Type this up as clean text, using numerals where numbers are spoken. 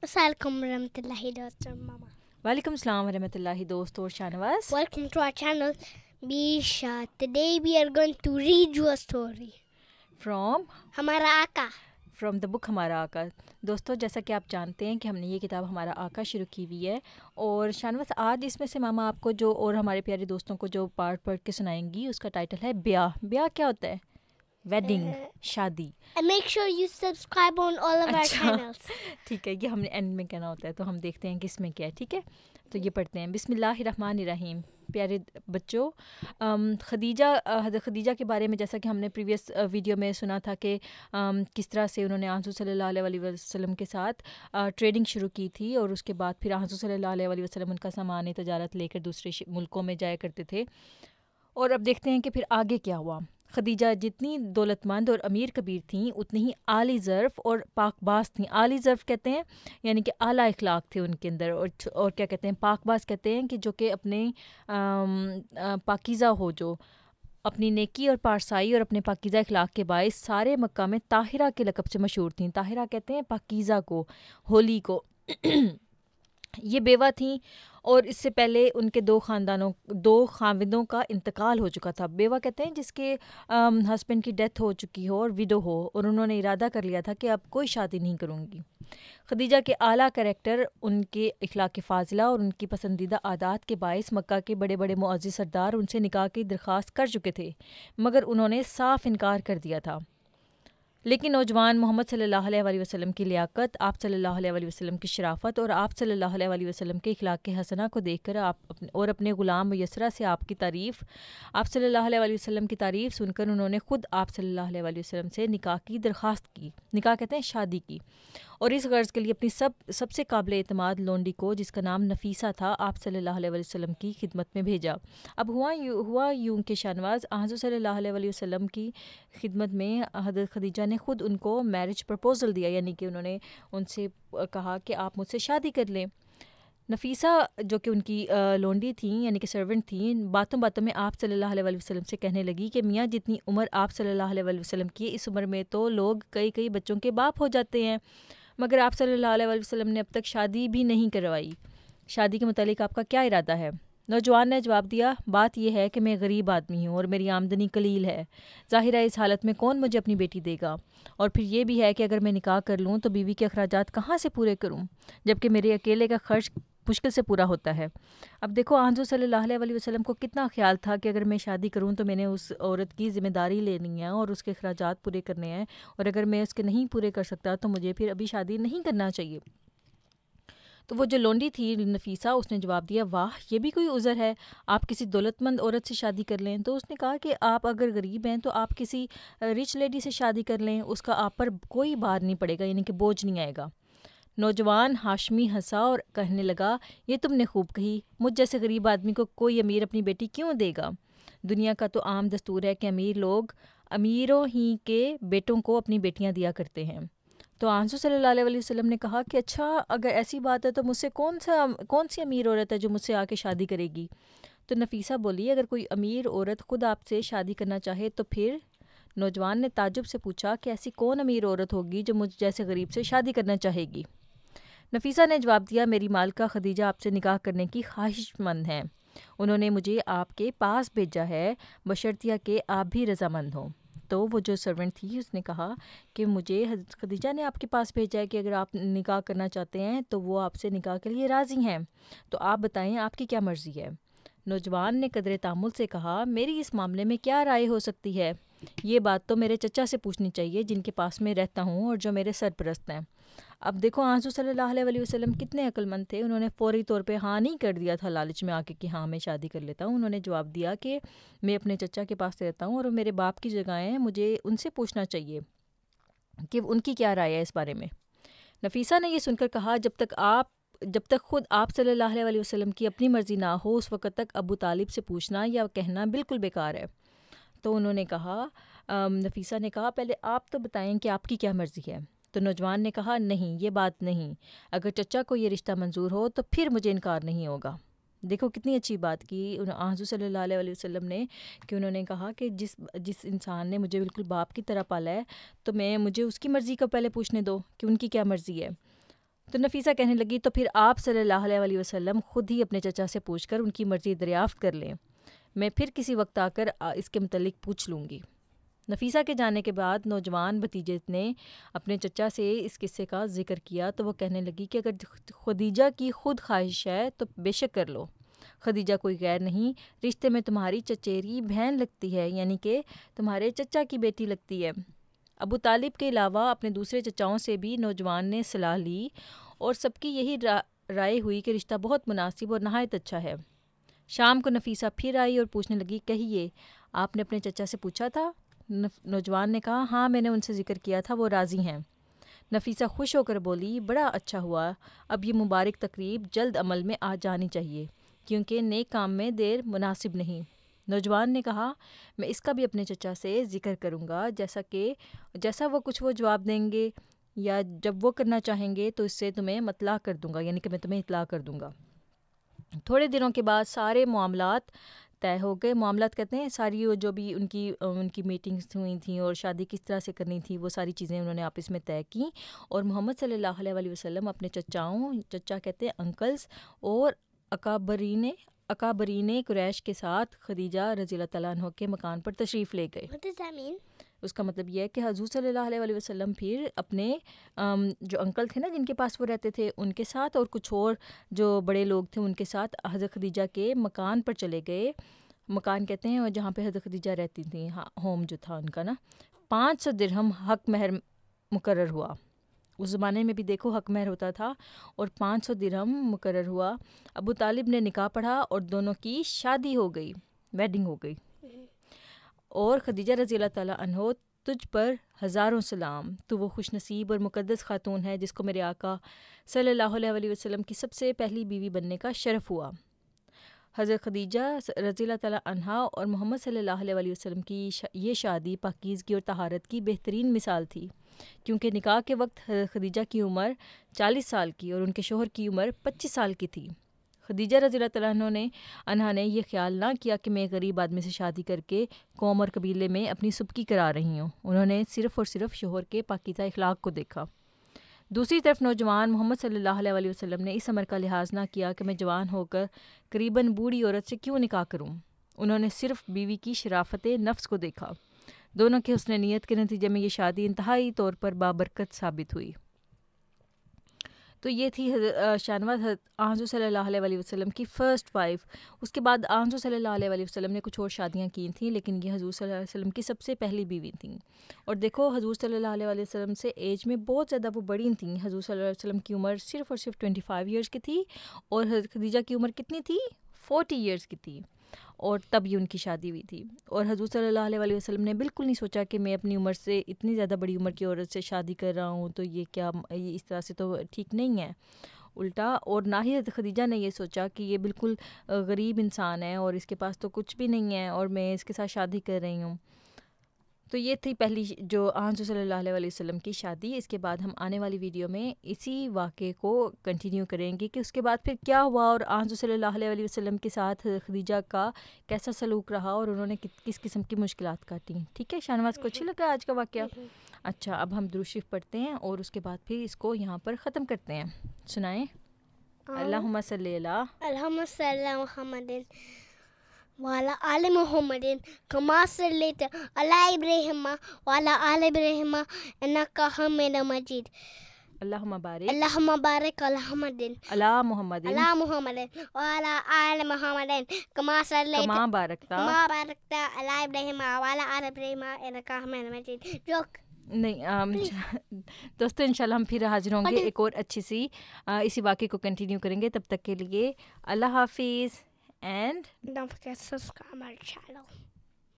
Assalamualaikum warahmatullahi wabarakatuh, Mama. وعلیکم السلام ورحمۃ اللہ دوست اور Shahnawaz. Welcome to our channel, Bisha. Today we are going to read you a story. Hamara Aka. From the book ہمارا آقا. دوستو جیسا کہ آپ جانتے ہیں کہ ہم نے یہ کتاب ہمارا آقا شروع کی ہوئی ہے، اور شاہنواز آج اس میں سے ماما آپ کو جو اور ہمارے پیارے دوستوں کو جو پارٹ پڑھ کے سنائیں گی اس کا ٹائٹل ہے بیاہ. بیاہ کیا ہوتا ہے؟ ویڈنگ، شادی. And make sure you subscribe on all of our channels. ٹھیک ہے، یہ ہم نے اینڈ میں کہنا ہوتا ہے، تو ہم دیکھتے ہیں کہ اس میں کیا ہے. ٹھیک ہے، تو یہ پڑھتے ہیں. بسم اللہ الرحمن الرحیم. پیارے بچوں، حضرت خدیجہ کے بارے میں جیسا کہ ہم نے پریویس ویڈیو میں سنا تھا کہ کس طرح سے انہوں نے حضور صلی اللہ علیہ وسلم کے ساتھ ٹریڈنگ شروع کی تھی، اور اس کے بعد پھر حضور صلی اللہ علیہ وسلم ان کا سامان تجارت لے کر دوسرے ملکوں میں جایا کرتے تھے. اور اب دیکھتے ہیں کہ پھر آگے کیا ہوا. خدیجہ جتنی دولت مند اور امیر کبیر تھیں اتنی ہی عالی ظرف اور پاک باز تھیں. عالی ظرف کہتے ہیں یعنی کہ اعلیٰ اخلاق تھے ان کے اندر، اور کیا کہتے ہیں پاک باز کہتے ہیں کہ جو کہ اپنے پاکیزہ ہو، جو اپنی نیکی اور پارسائی اور اپنے پاکیزہ اخلاق کے باعث سارے مکہ میں طاہرہ کے لقب سے مشہور تھیں. طاہرہ کہتے ہیں پاکیزہ کو، ہولی کو. یہ بیوہ تھیں، اور اس سے پہلے ان کے دو خاوندوں کا انتقال ہو چکا تھا. بیوہ کہتے ہیں جس کے ہسبینڈ کی ڈیتھ ہو چکی ہو اور ویڈو ہو، اور انہوں نے ارادہ کر لیا تھا کہ اب کوئی شادی نہیں کروں گی. خدیجہ کے اعلیٰ کریکٹر، ان کے اخلاق فاضلہ اور ان کی پسندیدہ عادات کے باعث مکہ کے بڑے بڑے معزز سردار ان سے نکاح کی درخواست کر چکے تھے، مگر انہوں نے صاف انکار کر دیا تھا. لیکن نوجوان محمد صلی اللہ علیہ وسلم کی لیاقت، آپ صلی اللہ علیہ وسلم کی شرافت اور آپ صلی اللہ علیہ وسلم کے اخلاق حسنہ کو دیکھ کر اور اپنے غلام میسرہ سے آپ صلی اللہ علیہ وسلم کی تعریف سن کر انہوں نے خود آپ صلی اللہ علیہ وسلم سے نکاح کی درخواست کی. نکاح کہتے ہیں شادی کی، اور اس غرض کے لیے اپنی سب سے قابل اعتماد لونڈی کو، جس کا نام نفیسہ تھا، آپ صلی اللہ علیہ وسلم کی خدمت میں بھیجا. اب ہوا یوں کہ شاہنواز حضرت صلی اللہ علیہ وسلم کی خدمت میں حضرت خدیجہ نے خود ان کو میرج پرپوزل دیا، یعنی کہ انہوں نے ان سے کہا کہ آپ مجھ سے شادی کر لیں. نفیسہ جو کہ ان کی لونڈی تھیں یعنی کہ سرونٹ تھیں، باتوں میں آپ صلی اللہ علیہ وسلم سے کہنے لگی کہ میاں جتنی عمر آپ صلی اللہ علیہ وسلم کی، اس عمر میں تو لوگ کئی بچوں کے باپ ہو جاتے ہیں، مگر آپ صلی اللہ علیہ وسلم نے اب تک شادی بھی نہیں کروائی. شادی کے متعلق آپ کا کیا ارادہ ہے؟ نوجوان نے جواب دیا، بات یہ ہے کہ میں غریب آدمی ہوں اور میری آمدنی قلیل ہے. ظاہر ہے اس حالت میں کون مجھے اپنی بیٹی دے گا، اور پھر یہ بھی ہے کہ اگر میں نکاح کر لوں تو بیوی کے اخراجات کہاں سے پورے کروں، جبکہ میرے اکیلے کا خرچ مشکل سے پورا ہوتا ہے. اب دیکھو حضور صلی اللہ علیہ وسلم کو کتنا خیال تھا کہ اگر میں شادی کروں تو میں نے اس عورت کی ذمہ داری لینی ہے اور اس کے اخراجات پورے کرنے ہیں، اور اگر میں اس کے نہیں پورے کر سکتا تو مجھے پھر ابھی شادی نہیں کرنا چاہیے. تو وہ جو لونڈی تھی نفیسہ، اس نے جواب دیا، واہ یہ بھی کوئی عذر ہے، آپ کسی دولت مند عورت سے شادی کر لیں. تو اس نے کہا کہ آپ اگر غریب ہیں تو آپ کسی رچ لیڈی سے شادی کر لیں، اس کا آپ پر کوئی بار نہیں پڑے گا، یعنی کہ بوجھ نہیں آئے گا. نوجوان ہاشمی ہنسا اور کہنے لگا، یہ تم نے خوب کہی، مجھ جیسے غریب آدمی کو کوئی امیر اپنی بیٹی کیوں دے گا؟ دنیا کا تو عام دستور ہے کہ امیر لوگ امیروں ہی کے بیٹوں کو اپنی بیٹیاں دیا کرتے ہیں. تو حضور صلی اللہ علیہ وسلم نے کہا کہ اچھا اگر ایسی بات ہے تو مجھ سے کون سی امیر عورت ہے جو مجھ سے آ کے شادی کرے گی؟ تو نفیسہ بولی، اگر کوئی امیر عورت خود آپ سے شادی کرنا چاہے تو پھر؟ نوجوان نے تعجب سے پوچھا کہ ایسی کون امیر عورت ہوگی جو مجھ جیسے غریب سے شادی کرنا چاہے گی؟ نفیسہ نے جواب دیا، میری مالکہ خدیجہ آپ سے نکاح کرنے کی خواہش مند ہیں، انہوں نے مجھے آپ کے پاس بھیجا ہے بشرطیہ کہ آپ بھی رضامند ہوں. تو وہ جو سرونٹ تھی اس نے کہا کہ مجھے حضرت خدیجہ نے آپ کے پاس بھیجا ہے کہ اگر آپ نکاح کرنا چاہتے ہیں تو وہ آپ سے نکاح کے لیے راضی ہیں، تو آپ بتائیں آپ کی کیا مرضی ہے؟ نوجوان نے قدر تحمل سے کہا، میری اس معاملے میں کیا رائے ہو سکتی ہے؟ یہ بات تو میرے چچا سے پوچھنی چاہیے جن کے پاس میں رہتا ہوں اور جو میرے سرپرست ہیں. اب دیکھو حضور صلی اللہ علیہ وسلم کتنے عقل مند تھے، انہوں نے فوری طور پہ ہاں نہیں کر دیا تھا لالچ میں آ کے کہ ہاں میں شادی کر لیتا ہوں. انہوں نے جواب دیا کہ میں اپنے چچا کے پاس رہتا ہوں اور میرے باپ کی جگہیں ہیں، مجھے ان سے پوچھنا چاہیے کہ ان کی کیا رائے ہے اس بارے میں. نفیسہ نے یہ سن کر کہا، جب تک خود آپ صلی اللہ علیہ وسلم کی اپنی مرضی نہ ہو اس وقت تک ابو طالب سے پوچھنا یا کہنا بالکل بیکار ہے. تو انہوں نے کہا، نفیسہ نے کہا، پہلے آپ تو بتائیں کہ آپ کی کیا مرضی ہے. تو نوجوان نے کہا، نہیں یہ بات نہیں، اگر چچا کو یہ رشتہ منظور ہو تو پھر مجھے انکار نہیں ہوگا. دیکھو کتنی اچھی بات کی حضور صلی اللہ علیہ وسلم نے، کہ انہوں نے کہا کہ جس انسان نے مجھے بالکل باپ کی طرح پالا ہے تو مجھے اس کی مرضی کا پہلے پوچھنے دو کہ ان کی کیا مرضی ہے. تو نفیسہ کہنے لگی تو پھر آپ صلی اللہ علیہ وسلم خود ہی اپنے چچا سے پوچھ کر ان کی مرضی دریافت کر لیں، میں پھر کسی وقت آ کر اس کے متعلق پوچھ لوں گی۔ نفیسہ کے جانے کے بعد نوجوان بھتیجے نے اپنے چچا سے اس قصے کا ذکر کیا تو وہ کہنے لگی کہ اگر خدیجہ کی خود خواہش ہے تو بے شک کر لو، خدیجہ کوئی غیر نہیں، رشتے میں تمہاری چچیری بہن لگتی ہے، یعنی کہ تمہارے چچا کی بیٹی لگتی ہے۔ ابو طالب کے علاوہ اپنے دوسرے چچاؤں سے بھی نوجوان نے صلاح لی اور سب کی یہی رائے ہوئی کہ رشتہ بہت مناسب اور نہایت اچھا ہے۔ شام کو نفیسہ پھر آئی اور پوچھنے لگی، کہیے آپ نے اپنے چچا سے پوچھا تھا؟ نوجوان نے کہا، ہاں میں نے ان سے ذکر کیا تھا، وہ راضی ہیں۔ نفیسہ خوش ہو کر بولی، بڑا اچھا ہوا، اب یہ مبارک تقریب جلد عمل میں آ جانی چاہیے کیونکہ نیک کام میں دیر مناسب نہیں۔ نوجوان نے کہا، میں اس کا بھی اپنے چچا سے ذکر کروں گا، جیسا وہ جواب دیں گے یا جب وہ کرنا چاہیں گے تو اس سے تمہیں مطلع کر دوں گا، یعنی کہ میں تمہیں اطلاع کر دوں گا۔ تھوڑے دنوں کے بعد سارے معاملات طے ہو گئے۔ معاملات کہتے ہیں ساری جو بھی ان کی میٹنگز ہوئی تھیں اور شادی کس طرح سے کرنی تھی، وہ ساری چیزیں انہوں نے آپس میں طے کیں، اور محمد صلی اللہ علیہ وسلم اپنے چچا کہتے ہیں انکلز اور اکابرین قریش کے ساتھ خدیجہ رضی اللہ تعالیٰ عنہ کے مکان پر تشریف لے گئے۔ اس کا مطلب یہ ہے کہ حضور صلی اللہ علیہ وسلم پھر اپنے جو انکل تھے نا جن کے پاس وہ رہتے تھے ان کے ساتھ اور کچھ اور جو بڑے لوگ تھے ان کے ساتھ حضرت خدیجہ کے مکان پر چلے گئے۔ مکان کہتے ہیں جہاں پہ حضرت خدیجہ رہتی تھیں، ہوم جو تھا ان کا نا۔ 500 درہم حق مہر مقرر ہوا۔ اس زمانے میں بھی دیکھو حق مہر ہوتا تھا، اور 500 درہم مقرر ہوا۔ ابو طالب نے نکاح پڑھا اور دونوں کی شادی ہو گئی، ویڈنگ ہو گئی۔ اور خدیجہ رضی اللہ تعالیٰ عنہ، تجھ پر ہزاروں سلام، تو وہ خوش نصیب اور مقدس خاتون ہے جس کو میرے آقا صلی اللہ علیہ وسلم کی سب سے پہلی بیوی بننے کا شرف ہوا۔ حضرت خدیجہ رضی اللہ تعالیٰ عنہا اور محمد صلی اللہ علیہ وسلم کی یہ شادی پاکیزگی اور طہارت کی بہترین مثال تھی، کیونکہ نکاح کے وقت حضرت خدیجہ کی عمر 40 سال کی اور ان کے شوہر کی عمر 25 سال کی تھی۔ خدیجہ رضی اللہ تعالیٰ عنہا نے یہ خیال نہ کیا کہ میں غریب آدمی سے شادی کر کے قوم اور قبیلے میں اپنی سبکی کرا رہی ہوں، انہوں نے صرف اور صرف شوہر کے پاکیزہ اخلاق کو دیکھا۔ دوسری طرف نوجوان محمد صلی اللہ علیہ وسلم نے اس امر کا لحاظ نہ کیا کہ میں جوان ہو کر قریباً بوڑھی عورت سے کیوں نکاح کروں، انہوں نے صرف بیوی کی شرافت نفس کو دیکھا۔ دونوں کے حسن نیت کے نتیجے میں یہ شادی انتہائی طور پر بابرکت ثابت ہوئی۔ تو یہ تھی شانواز حضور صلی اللہ علیہ وسلم کی فرسٹ وائف۔ اس کے بعد حضور صلی اللہ علیہ وسلم نے کچھ اور شادیاں کی تھیں، لیکن یہ حضور صلی اللہ علیہ وسلم کی سب سے پہلی بیوی تھیں۔ اور دیکھو حضور صلی اللہ علیہ وسلم سے ایج میں بہت زیادہ وہ بڑی تھیں۔ حضور صلی اللہ علیہ وسلم کی عمر صرف اور صرف 25 ایئرس کی تھی، اور حضرت خدیجہ کی عمر کتنی تھی؟ 40 ایئرس کی تھی، اور تب یہ ان کی شادی ہوئی تھی۔ اور حضور صلی اللہ علیہ وسلم نے بالکل نہیں سوچا کہ میں اپنی عمر سے اتنی زیادہ بڑی عمر کی عورت سے شادی کر رہا ہوں تو یہ کیا، یہ اس طرح سے تو ٹھیک نہیں ہے، الٹا۔ اور نہ ہی حضرت خدیجہ نے یہ سوچا کہ یہ بالکل غریب انسان ہے اور اس کے پاس تو کچھ بھی نہیں ہے اور میں اس کے ساتھ شادی کر رہی ہوں۔ تو یہ تھی پہلی جو حضور صلی اللہ علیہ وسلم کی شادی۔ اس کے بعد ہم آنے والی ویڈیو میں اسی واقعے کو کنٹینیو کریں گے کہ اس کے بعد پھر کیا ہوا اور حضور صلی اللہ علیہ وسلم کے ساتھ خدیجہ کا کیسا سلوک رہا اور انہوں نے کس قسم کی مشکلات کاٹیں۔ ٹھیک ہے شاہنواز کو اچھی لگا آج کا واقعہ؟ اچھا، اب ہم درود شریف پڑھتے ہیں اور اس کے بعد پھر اس کو یہاں پر ختم کرتے ہیں۔ سنائیں۔ اللہم صلی علی محمد وعلى آل محمد كما صليت على إبراهيم وعلى آل إبراهيم إنك حميد مجيد۔ اللہم بارک على محمد وعلى آل محمد كما صليت کما بارکتا على إبراهيم وعلى آل إبراهيم إنك حميد مجيد۔ نہیں دوستو، انشاءاللہ ہم پھر حاضر ہوں گے ایک اور اچھی سی اسی واقعے کو کنٹینیو کریں گے۔ تب تک کے لیے اللہ حافظ، and don't forget to subscribe our channel.